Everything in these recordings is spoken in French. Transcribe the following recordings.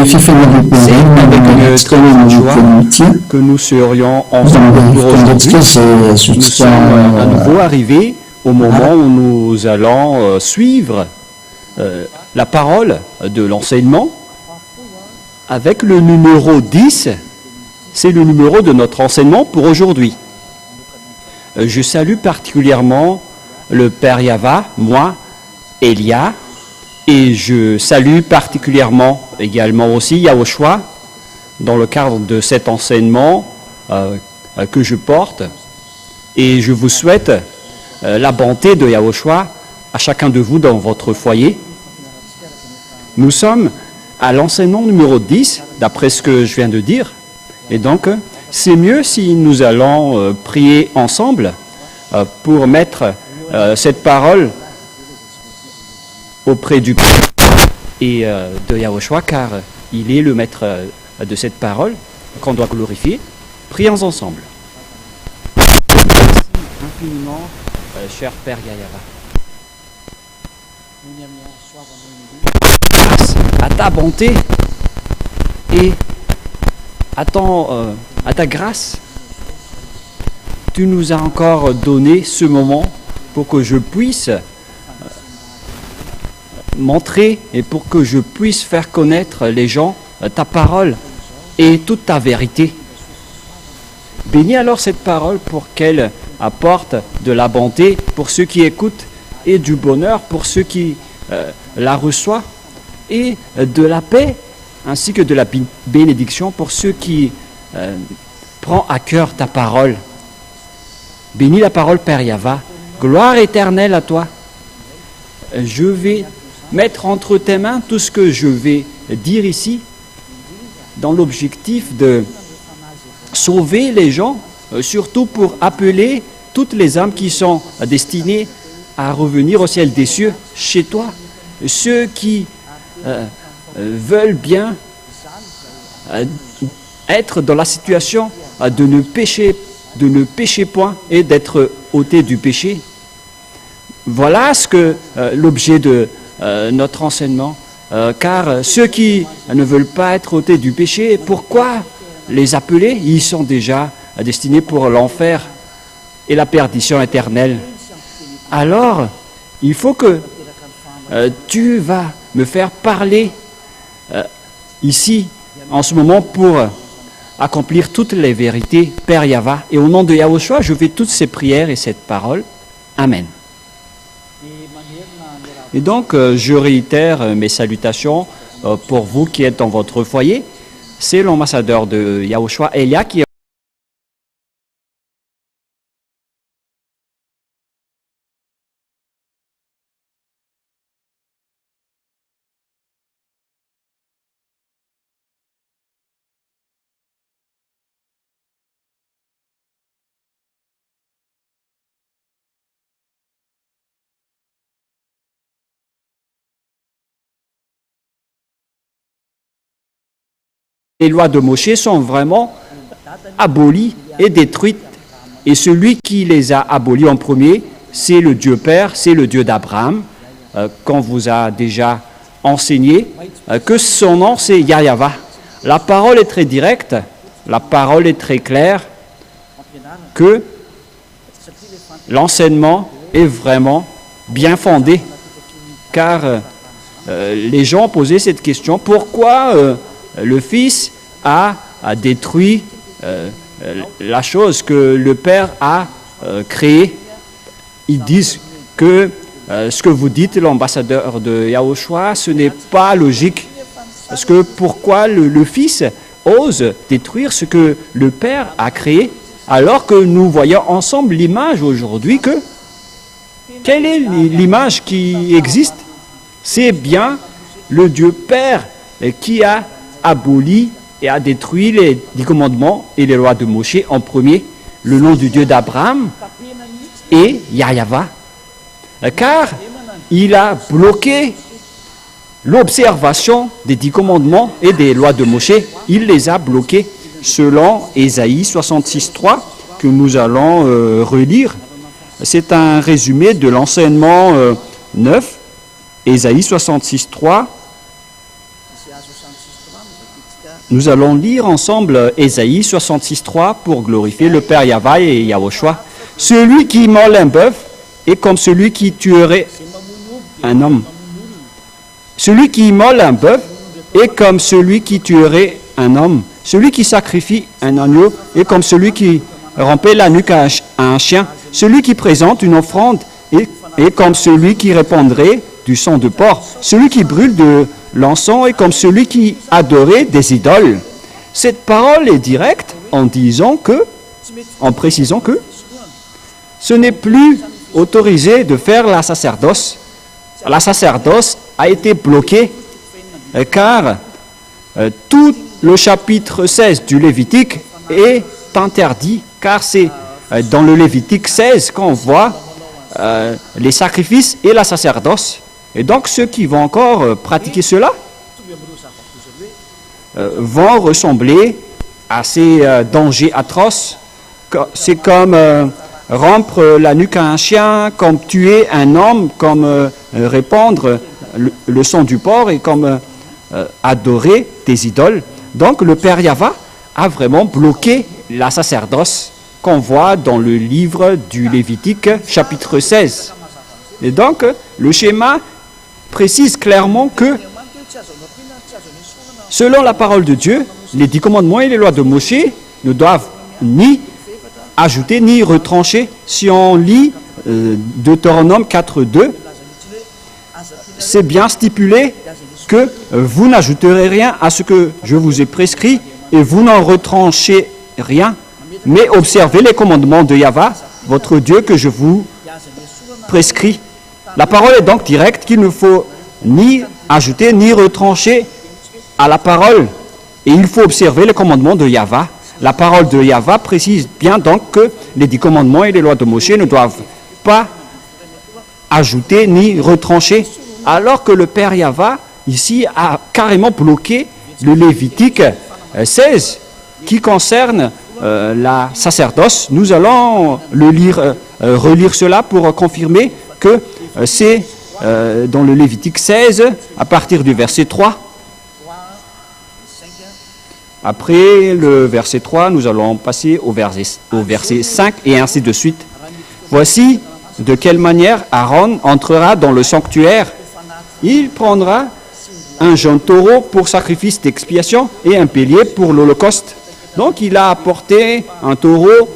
C'est avec une très grande joie que nous serions ensemble pour aujourd'hui. Nous sommes à nouveau arrivés au moment où nous allons suivre la parole de l'enseignement avec le numéro 10. C'est le numéro de notre enseignement pour aujourd'hui. Je salue particulièrement le Père Yava, moi, Elia, et je salue particulièrement également aussi Yahushua dans le cadre de cet enseignement que je porte. Et je vous souhaite la bonté de Yahushua à chacun de vous dans votre foyer. Nous sommes à l'enseignement numéro 10, d'après ce que je viens de dire. Et donc, c'est mieux si nous allons prier ensemble pour mettre cette parole auprès du Père et de Yahushua, car il est le maître de cette parole qu'on doit glorifier. Prions ensemble. Merci infiniment, cher Père Yahya. Grâce à ta bonté et à ta grâce, tu nous as encore donné ce moment pour que je puisse montrer et pour que je puisse faire connaître les gens ta parole et toute ta vérité. Bénis alors cette parole pour qu'elle apporte de la bonté pour ceux qui écoutent et du bonheur pour ceux qui la reçoivent et de la paix ainsi que de la bénédiction pour ceux qui prennent à cœur ta parole. Bénis la parole, Père Yava. Gloire éternelle à toi. Je vais mettre entre tes mains tout ce que je vais dire ici dans l'objectif de sauver les gens, surtout pour appeler toutes les âmes qui sont destinées à revenir au ciel des cieux chez toi. Ceux qui veulent bien être dans la situation de ne pécher point et d'être ôtés du péché. Voilà ce que l'objet de notre enseignement. Car ceux qui ne veulent pas être ôtés du péché, pourquoi les appeler? Ils sont déjà destinés pour l'enfer et la perdition éternelle. Alors, il faut que tu vas me faire parler ici, en ce moment, pour accomplir toutes les vérités, Père Yava. Et au nom de Yahushua, je fais toutes ces prières et cette parole. Amen. Et donc, je réitère mes salutations pour vous qui êtes dans votre foyer. C'est l'ambassadeur de Yahushua, Elia, qui est les lois de Moshe sont vraiment abolies et détruites. Et celui qui les a abolies en premier, c'est le Dieu Père, c'est le Dieu d'Abraham, qu'on vous a déjà enseigné, que son nom c'est Yahya. La parole est très directe, la parole est très claire, que l'enseignement est vraiment bien fondé. Car les gens ont posé cette question, pourquoi le Fils a détruit la chose que le Père a créée? Ils disent que ce que vous dites, l'ambassadeur de Yahushua, ce n'est pas logique. Parce que pourquoi le Fils ose détruire ce que le Père a créé, alors que nous voyons ensemble l'image aujourd'hui que... Quelle est l'image qui existe? C'est bien le Dieu Père qui a aboli et a détruit les 10 commandements et les lois de Moshe en premier, le nom du Dieu d'Abraham et Yahya. Car il a bloqué l'observation des 10 commandements et des lois de Moshe. Il les a bloqués selon Ésaïe 66.3 que nous allons relire. C'est un résumé de l'enseignement 9, Ésaïe 66.3. Nous allons lire ensemble Ésaïe 66.3 pour glorifier le Père Yahva et Yahushua. Celui qui immole un bœuf est comme celui qui tuerait un homme. Celui qui immole un bœuf est comme celui qui tuerait un homme. Celui qui sacrifie un agneau est comme celui qui rompait la nuque à un chien. Celui qui présente une offrande est comme celui qui répandrait du sang de porc. Celui qui brûle de l'encens est comme celui qui adorait des idoles. Cette parole est directe en précisant que ce n'est plus autorisé de faire la sacerdoce. La sacerdoce a été bloquée car tout le chapitre 16 du Lévitique est interdit, car c'est dans le Lévitique 16 qu'on voit les sacrifices et la sacerdoce. Et donc ceux qui vont encore pratiquer cela vont ressembler à ces dangers atroces. C'est comme rompre la nuque à un chien, comme tuer un homme, comme répandre le sang du porc et comme adorer des idoles. Donc le Père Yahva a vraiment bloqué la sacerdoce qu'on voit dans le livre du Lévitique chapitre 16. Et donc le schéma précise clairement que selon la parole de Dieu, les 10 commandements et les lois de Moshe ne doivent ni ajouter ni retrancher. Si on lit Deutéronome 4.2, c'est bien stipulé que vous n'ajouterez rien à ce que je vous ai prescrit et vous n'en retranchez rien, mais observez les commandements de Yahva, votre Dieu, que je vous prescris. La parole est donc directe qu'il ne faut ni ajouter ni retrancher à la parole, et il faut observer les commandements de Yahva. La parole de Yahva précise bien donc que les 10 commandements et les lois de Moshe ne doivent pas ajouter ni retrancher, alors que le Père Yahva ici a carrément bloqué le Lévitique 16 qui concerne la sacerdoce. Nous allons relire cela pour confirmer que c'est dans le Lévitique 16 à partir du verset 3. Après le verset 3, nous allons passer au verset 5 et ainsi de suite. Voici de quelle manière Aaron entrera dans le sanctuaire. Il prendra un jeune taureau pour sacrifice d'expiation et un bélier pour l'holocauste. Donc il a apporté un taureau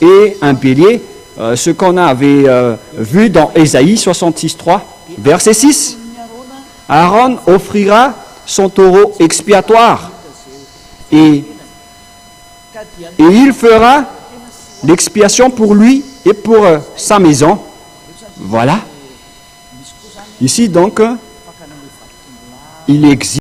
et un bélier, ce qu'on avait vu dans Ésaïe 66.3, verset 6. Aaron offrira son taureau expiatoire et il fera l'expiation pour lui et pour sa maison. Voilà. Ici donc, il existe